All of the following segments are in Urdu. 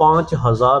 5000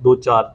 2-4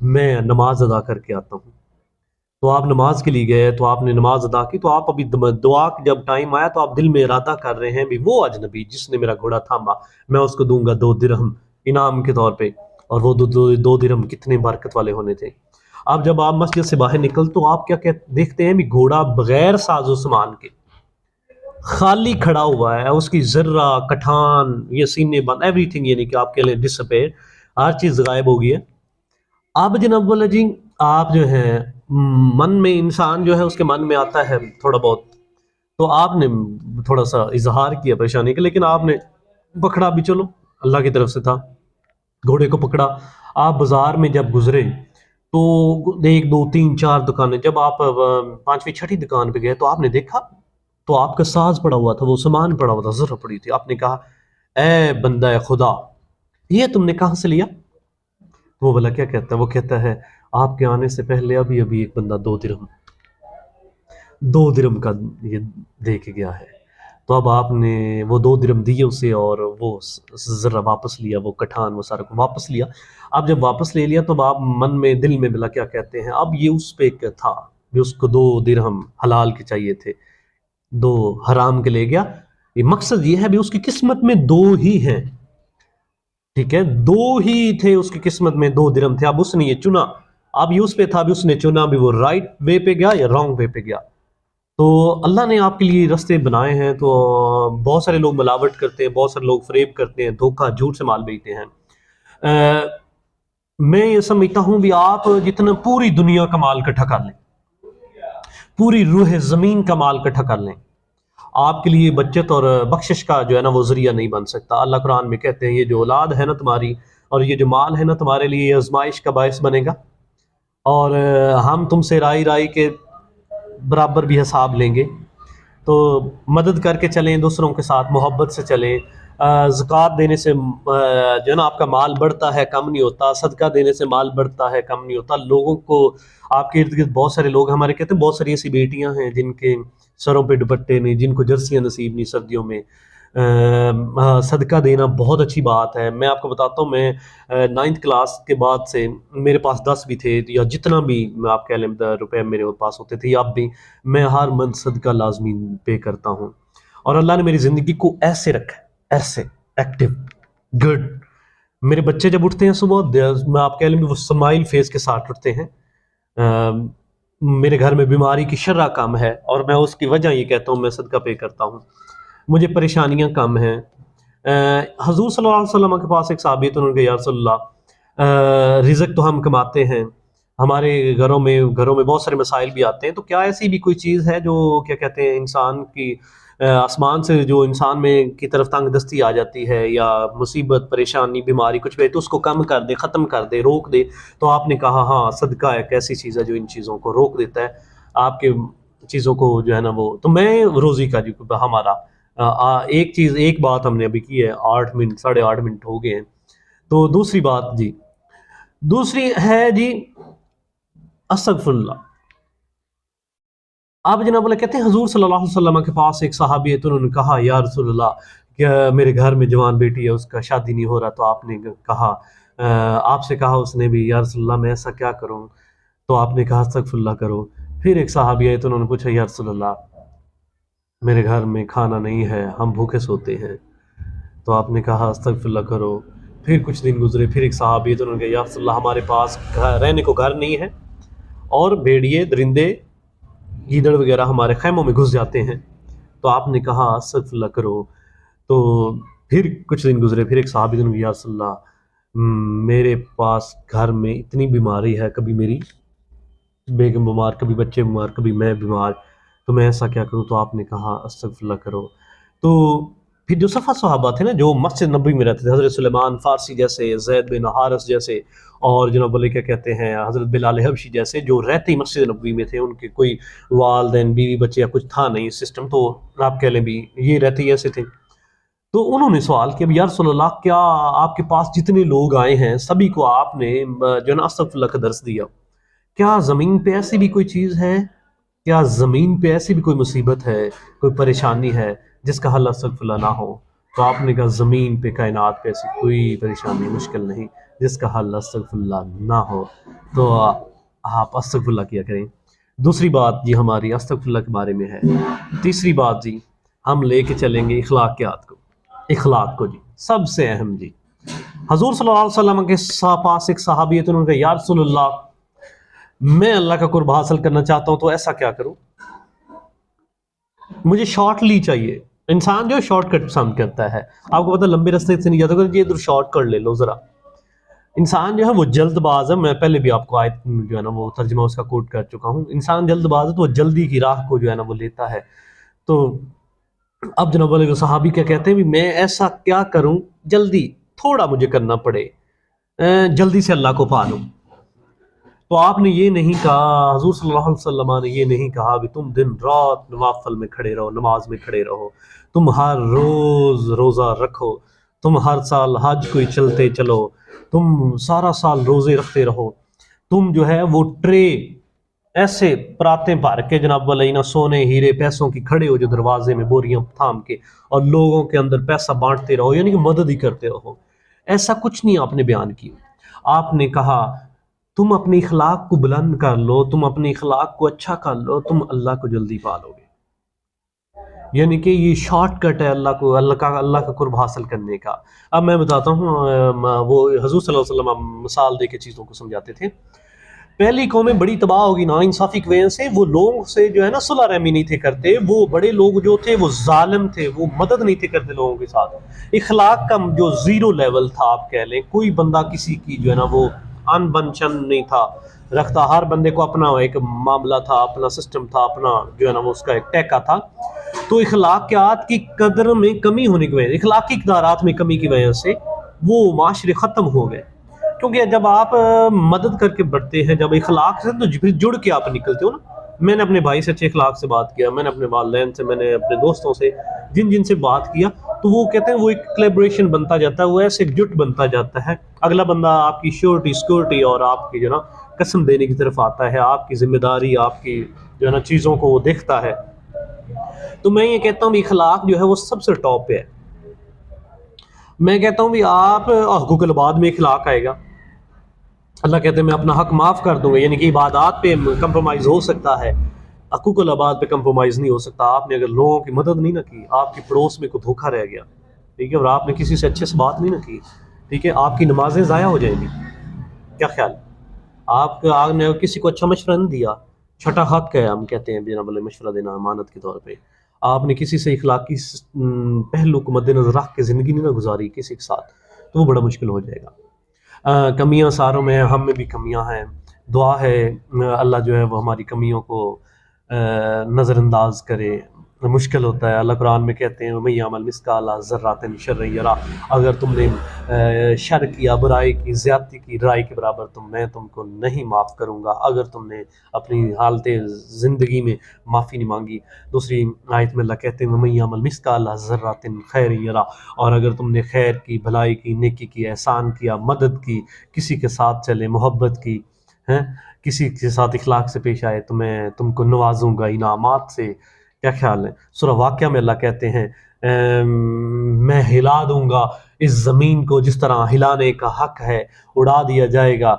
میں نماز ادا کر کے آتا ہوں۔ تو آپ نماز کے لیے گئے تو آپ نے نماز ادا کی، تو آپ ابھی دعا کی جب ٹائم آیا تو آپ دل میں ارادہ کر رہے ہیں بھی وہ اجنبی جس نے میرا گھوڑا تھاما میں اس کو دوں گا 2 درہم انعام کے طور پہ، اور وہ 2 درہم کتنے برکت والے ہونے تھے۔ اب جب آپ مسجد سے باہر نکل تو آپ کیا دیکھتے ہیں بھی گھوڑا بغیر ساز و سامان کے خالی کھڑا ہوا ہے، اس کی ذرہ کٹھان یہ سینے بند ایوری تھنگ، یعنی کہ آپ کے لیے ڈس اپیئر، ہر چیز غائب ہو گئی ہے۔ اب جناب بولا جی آپ جو ہے من میں انسان جو ہے اس کے من میں آتا ہے تھوڑا بہت، تو آپ نے تھوڑا سا اظہار کیا پریشانی کا، لیکن آپ نے پکڑا بھی، چلو اللہ کی طرف سے تھا، گھوڑے کو پکڑا۔ آپ بازار میں جب گزرے تو 1 2 3 4 دکانیں، جب آپ 5ویں 6ٹھی دکان پہ گئے تو آپ نے دیکھا تو آپ کا ساز پڑا ہوا تھا، وہ سامان پڑا ہوا تھا، ذرہ پڑی تھی۔ آپ نے کہا اے بندہ خدا یہ تم نے کہاں سے لیا؟ وہ بلا کیا کہتا ہے؟ وہ کہتا ہے آپ کے آنے سے پہلے ابھی ایک بندہ 2 درہم کا یہ دے کے گیا ہے۔ تو اب آپ نے وہ 2 درہم دیے اسے اور وہ ذرا واپس لیا، وہ کٹھان وہ سارا کو واپس لیا۔ اب جب واپس لے لیا تو آپ من میں دل میں بلا کیا کہتے ہیں، اب یہ اس پہ تھا بھی اس کو 2 درہم حلال کے چاہیے تھے، 2 حرام کے لے گیا۔ یہ مقصد یہ ہے بھی اس کی قسمت میں 2 ہی ہیں، ٹھیک ہے، 2 ہی تھے اس کی قسمت میں، 2 درہم تھے۔ اب اس نے یہ چنا، اب یہ اس پہ تھا بھی اس نے چنا بھی وہ رائٹ وے پہ گیا یا رانگ وے پہ گیا۔ تو اللہ نے آپ کے لیے رستے بنائے ہیں، تو بہت سارے لوگ ملاوٹ کرتے ہیں، بہت سارے لوگ فریب کرتے ہیں، دھوکہ جھوٹ سے مال بیچتے ہیں۔ میں یہ سمجھتا ہوں بھی آپ جتنا پوری دنیا کا مال اکٹھا کر لیں، پوری روح زمین کا مال اکٹھا کر لیں، آپ کے لیے بچت اور بخشش کا جو ہے نا وہ ذریعہ نہیں بن سکتا۔ اللہ قرآن میں کہتے ہیں یہ جو اولاد ہے نا تمہاری اور یہ جو مال ہے نا تمہارے لیے، یہ آزمائش کا باعث بنے گا، اور ہم تم سے رائی کے برابر بھی حساب لیں گے۔ تو مدد کر کے چلیں، دوسروں کے ساتھ محبت سے چلیں، زکوٰۃ دینے سے جو ہے نا آپ کا مال بڑھتا ہے، کم نہیں ہوتا، صدقہ دینے سے مال بڑھتا ہے، کم نہیں ہوتا۔ لوگوں کو آپ کے ارد گرد بہت سارے لوگ ہمارے کہتے ہیں، بہت ساری ایسی بیٹیاں ہیں جن کے سروں پہ دوپٹے نہیں، جن کو جرسیاں نصیب نہیں سردیوں میں۔ صدقہ دینا بہت اچھی بات ہے۔ میں آپ کو بتاتا ہوں، میں 9th کلاس کے بعد سے میرے پاس 10 بھی تھے یا جتنا بھی آپ کہہ لیں روپے میرے پاس ہوتے تھے، اب بھی میں ہر منتھ صدقہ لازمی پے کرتا ہوں، اور اللہ نے میری زندگی کو ایسے رکھا، ایسے ایکٹیو گڈ۔ میرے بچے جب اٹھتے ہیں صبح، میں آپ کہہ لیں وہ سمائل فیس کے ساتھ اٹھتے ہیں۔ میرے گھر میں بیماری کی شرح کم ہے، اور میں اس کی وجہ یہ کہتا ہوں میں صدقہ پے کرتا ہوں، مجھے پریشانیاں کم ہیں۔ حضور صلی اللہ علیہ وسلم کے پاس ایک صحابی تھے، انہوں نے کہا یا رسول اللہ رزق تو ہم کماتے ہیں، ہمارے گھروں میں بہت سارے مسائل بھی آتے ہیں، تو کیا ایسی بھی کوئی چیز ہے جو کیا کہتے ہیں انسان کی آسمان سے جو انسان میں کی طرف تنگ دستی آ جاتی ہے یا مصیبت پریشانی بیماری کچھ بھی، تو اس کو کم کر دے، ختم کر دے، روک دے؟ تو آپ نے کہا ہاں صدقہ ایک ایسی چیز ہے جو ان چیزوں کو روک دیتا ہے، آپ کے چیزوں کو جو ہے نا وہ۔ تو میں روزی کا جو ہمارا ایک بات ہم نے ابھی کی ہے، 8 منٹ 8.5 منٹ ہو گئے ہیں۔ تو دوسری بات جی، دوسری ہے جی استغفر اللہ۔ آپ جناب اللہ کہتے ہیں حضور صلی اللہ علیہ وسلم کے پاس ایک صحابی ہے، تو انہوں نے کہا یا رسول اللہ کہ میرے گھر میں جوان بیٹی ہے، اس کا شادی نہیں ہو رہا، تو آپ نے کہا آپ سے کہا اس نے بھی یا رسول اللہ میں ایسا کیا کروں؟ تو آپ نے کہا استغفر اللہ کرو۔ پھر ایک صحابی ہے تو انہوں نے پوچھا یا رسول اللہ میرے گھر میں کھانا نہیں ہے، ہم بھوکے سوتے ہیں، تو آپ نے کہا استغفر اللہ کرو۔ پھر کچھ دن گزرے، پھر ایک صحابی ہے تو انہوں نے کہا یا رسول اللہ ہمارے پاس رہنے کو گھر نہیں ہے، اور بھیڑیے درندے گیدڑ وغیرہ ہمارے خیموں میں گھس جاتے ہیں، تو آپ نے کہا استغفر اللہ کرو۔ تو پھر کچھ دن گزرے، پھر ایک صحابی نے یا رسول اللہ میرے پاس گھر میں اتنی بیماری ہے، کبھی میری بیگم بیمار، کبھی بچے بیمار، کبھی میں بیمار، تو میں ایسا کیا کروں؟ تو آپ نے کہا استغفر اللہ کرو۔ تو پھر جو صحابہ تھے نا جو مسجد نبوی میں رہتے تھے، حضرت سلیمان فارسی جیسے، زید بن حارث جیسے، اور جناب علی کیا کہتے ہیں حضرت بلال حبشی جیسے، جو رہتے ہی مسجد نبوی میں تھے، ان کے کوئی والدین بیوی بچے یا کچھ تھا نہیں سسٹم، تو آپ کہہ لیں بھی یہ رہتے ہی ایسے تھے۔ تو انہوں نے سوال کیا یا رسول اللہ کیا آپ کے پاس جتنے لوگ آئے ہیں سبھی کو آپ نے جو ہے نا استغفر اللہ کا درس دیا؟ کیا زمین پہ ایسی بھی کوئی چیز ہے، کیا زمین پہ ایسی بھی کوئی مصیبت ہے، کوئی پریشانی ہے جس کا حل استغفر اللہ نہ ہو؟ تو آپ نے کہا زمین پہ کائنات پہ ایسی کوئی پریشانی مشکل نہیں جس کا حل استغفراللہ نہ ہو تو آپ استغفراللہ کیا کریں۔ دوسری بات جی ہماری استغفراللہ کے بارے میں ہے۔ تیسری بات جی ہم لے کے چلیں گے اخلاقیات کو، اخلاق کو جی سب سے اہم جی۔ حضور صلی اللہ علیہ وسلم کے پاس ایک صحابی ہے تو انہوں نے کہا یا رسول اللہ میں اللہ کا قرب حاصل کرنا چاہتا ہوں تو ایسا کیا کروں، مجھے شارٹ لی چاہیے۔ انسان جو ہے شارٹ کٹ پسند کرتا ہے، آپ کو پتہ لمبے راستے سے نہیں جاتا کہ یہ ادھر شارٹ کٹ لے لو ذرا۔ انسان جو ہے وہ جلد باز ہے، میں پہلے بھی آپ کو آیت جو ہے نا وہ ترجمہ اس کا کوٹ کر چکا ہوں۔ انسان جلد باز ہے تو وہ جلدی کی راہ کو جو ہے نا وہ لیتا ہے۔ تو اب جناب علیہ صحابی کیا کہتے ہیں بھی میں ایسا کیا کروں جلدی تھوڑا مجھے کرنا پڑے، جلدی سے اللہ کو پا لوں۔ تو آپ نے یہ نہیں کہا، حضور صلی اللہ علیہ وسلم نے یہ نہیں کہا بھی تم دن رات نوافل میں کھڑے رہو، نماز میں کھڑے رہو، تم ہر روز روزہ رکھو، تم ہر سال حج کوئی چلتے چلو، تم سارا سال روزے رکھتے رہو، تم جو ہے وہ ٹرے ایسے پراتیں بھر کے جناب علیہ نا سونے ہیرے پیسوں کی کھڑے ہو جو دروازے میں بوریاں تھام کے اور لوگوں کے اندر پیسہ بانٹتے رہو، یعنی کہ مدد ہی کرتے رہو۔ ایسا کچھ نہیں آپ نے بیان کیا۔ آپ نے کہا تم اپنے اخلاق کو بلند کر لو، تم اپنے اخلاق کو اچھا کر لو، تم اللہ کو جلدی پا لو گے۔ یعنی کہ یہ شارٹ کٹ ہے اللہ کا قرب حاصل کرنے کا۔ اب میں بتاتا ہوں، وہ حضور صلی اللہ علیہ وسلم مثال دے کے چیزوں کو سمجھاتے تھے۔ پہلی قومیں بڑی تباہ ہوگی نا انصافی کی وجہ سے، وہ لوگوں سے جو ہے نا صلح رحمی نہیں تھے کرتے، وہ بڑے لوگ جو تھے وہ ظالم تھے، وہ مدد نہیں تھے کرتے لوگوں کے ساتھ۔ اخلاق کا جو زیرو لیول تھا آپ کہہ لیں، کوئی بندہ کسی کی جو ہے نا وہ ان بن چن نہیں تھا رکھتا، ہر بندے کو اپنا ایک معاملہ تھا، اپنا سسٹم تھا، اپنا جو ہے نا وہ اس کا ایک ٹیکا تھا۔ تو اخلاقیات کی قدر میں کمی ہونے کی وجہ، اخلاقی اقدارات میں کمی کی وجہ سے وہ معاشرے ختم ہو گئے۔ کیونکہ جب آپ مدد کر کے بڑھتے ہیں، جب اخلاق سے تو پھر جڑ کے آپ نکلتے ہو نا۔ میں نے اپنے بھائی سے اچھے اخلاق سے بات کیا، میں نے اپنے والدین سے، میں نے اپنے دوستوں سے جن سے بات کیا، تو وہ کہتے ہیں وہ ایک کلیبریشن بنتا جاتا ہے، وہ ایسے ایک جٹ بنتا جاتا ہے۔ اگلا بندہ آپ کی شیورٹی سیکورٹی اور آپ کی جو نا قسم دینے کی طرف آتا ہے، آپ کی ذمہ داری، آپ کی جو ہے نا چیزوں کو وہ دیکھتا ہے۔ تو میں یہ کہتا ہوں بھی اخلاق جو ہے وہ سب سے ٹاپ پہ ہے۔ میں کہتا ہوں بھی آپ حقوق العباد میں اخلاق آئے گا، اللہ کہتے ہیں میں اپنا حق معاف کر دوں گا، یعنی کہ عبادات پہ کمپرومائز ہو سکتا ہے، حقوق العباد پہ کمپرومائز نہیں ہو سکتا۔ آپ نے اگر لوگوں کی مدد نہیں نہ کی، آپ کی پڑوس میں کوئی دھوکہ رہ گیا، ٹھیک ہے، اور آپ نے کسی سے اچھے سے بات نہیں نہ کی، ٹھیک ہے، آپ کی نمازیں ضائع ہو جائیں گی۔ کیا خیال؟ آپ نے کسی کو اچھا مشورہ نہیں دیا، چھٹا حق ہے ہم کہتے ہیں جناب علیہ مشورہ دینا امانت کے طور پہ۔ آپ نے کسی سے اخلاقی پہلو کو مد نظر رکھ کے زندگی نہیں نہ گزاری کسی کے ساتھ، تو وہ بڑا مشکل ہو جائے گا۔ کمیاں ساروں میں ہیں، ہم میں بھی کمیاں ہیں، دعا ہے اللہ جو ہے وہ ہماری کمیوں کو نظر انداز کرے۔ مشکل ہوتا ہے، اللہ قرآن میں کہتے ہیں وَمَن يَعْمَلْ مِثْقَالَ ذَرَّةٍ شَرًّا يَرَهُ، اگر تم نے شر کیا، برائی کی، زیادتی کی، رائی کے برابر میں تم کو نہیں معاف کروں گا اگر تم نے اپنی حالت زندگی میں معافی نہیں مانگی۔ دوسری آیت میں اللہ کہتے ہیں وَمَن يَعْمَلْ مِثْقَالَ ذَرَّةٍ خَيْرًا يَرَهُ، اور اگر تم نے خیر کی، بھلائی کی، نیکی کی، احسان کیا، مدد کی، کسی کے ساتھ چلے، محبت کی، کسی کے ساتھ اخلاق سے پیش آئے، تو میں تم کو نوازوں گا انعامات سے۔ کیا خیال ہے؟ سورہ واقعہ میں اللہ کہتے ہیں میں ہلا دوں گا اس زمین کو جس طرح ہلانے کا حق ہے، اڑا دیا جائے گا،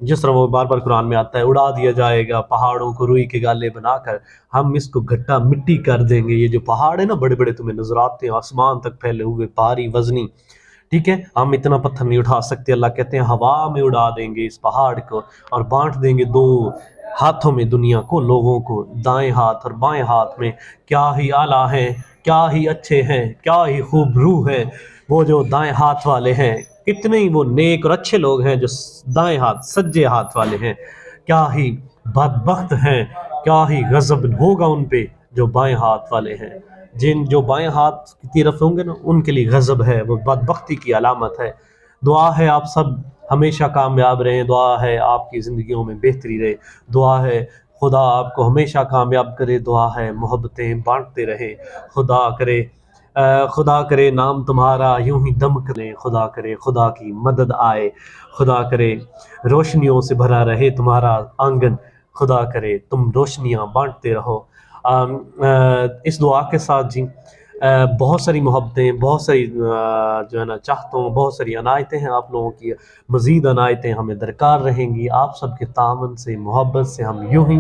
جس طرح وہ بار بار قرآن میں آتا ہے اڑا دیا جائے گا پہاڑوں کو روئی کے گالے بنا کر، ہم اس کو گھٹا مٹی کر دیں گے۔ یہ جو پہاڑ ہے نا بڑے بڑے تمہیں نظر آتے ہیں آسمان تک پھیلے ہوئے، بھاری وزنی، ٹھیک ہے، ہم اتنا پتھر نہیں اٹھا سکتے، اللہ کہتے ہیں ہوا میں اڑا دیں گے اس پہاڑ کو اور بانٹ دیں گے دو ہاتھوں میں دنیا کو، لوگوں کو، دائیں ہاتھ اور بائیں ہاتھ میں۔ کیا ہی اعلیٰ ہیں، کیا ہی اچھے ہیں، کیا ہی خوب روح ہیں وہ جو دائیں ہاتھ والے ہیں، کتنے ہی وہ نیک اور اچھے لوگ ہیں جو دائیں ہاتھ سجے ہاتھ والے ہیں، کیا ہی بدبخت ہیں، کیا ہی غضب ہوگا ان پہ جو بائیں ہاتھ والے ہیں۔ جو بائیں ہاتھ کی طرف ہوں گے نا ان کے لیے غضب ہے، وہ بدبختی کی علامت ہے۔ دعا ہے آپ سب ہمیشہ کامیاب رہیں، دعا ہے آپ کی زندگیوں میں بہتری رہے، دعا ہے خدا آپ کو ہمیشہ کامیاب کرے، دعا ہے محبتیں بانٹتے رہے، خدا کرے نام تمہارا یوں ہی دم کرے، خدا کرے خدا کی مدد آئے، خدا کرے روشنیوں سے بھرا رہے تمہارا آنگن، خدا کرے تم روشنیاں بانٹتے رہو۔ اس دعا کے ساتھ جی بہت ساری محبتیں، بہت ساری جو ہے نا چاہتوں، بہت ساری عنایتیں ہیں آپ لوگوں کی، مزید عنایتیں ہمیں درکار رہیں گی، آپ سب کے تعاون سے، محبت سے ہم یوں ہی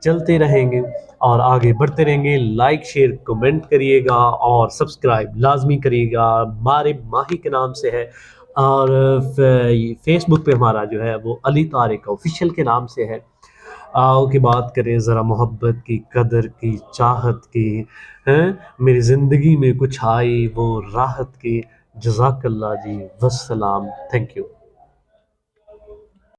چلتے رہیں گے اور آگے بڑھتے رہیں گے۔ لائک شیئر کمنٹ کریے گا اور سبسکرائب لازمی کریے گا، مارب ماہی کے نام سے ہے، اور فیس بک پہ ہمارا جو ہے وہ علی طارق آفیشیل کے نام سے ہے۔ آؤ کہ بات کریں ذرا محبت کی، قدر کی، چاہت کی، ہیں میری زندگی میں کچھ آئی وہ راحت کی۔ جزاک اللہ جی، والسلام، تھینک یو۔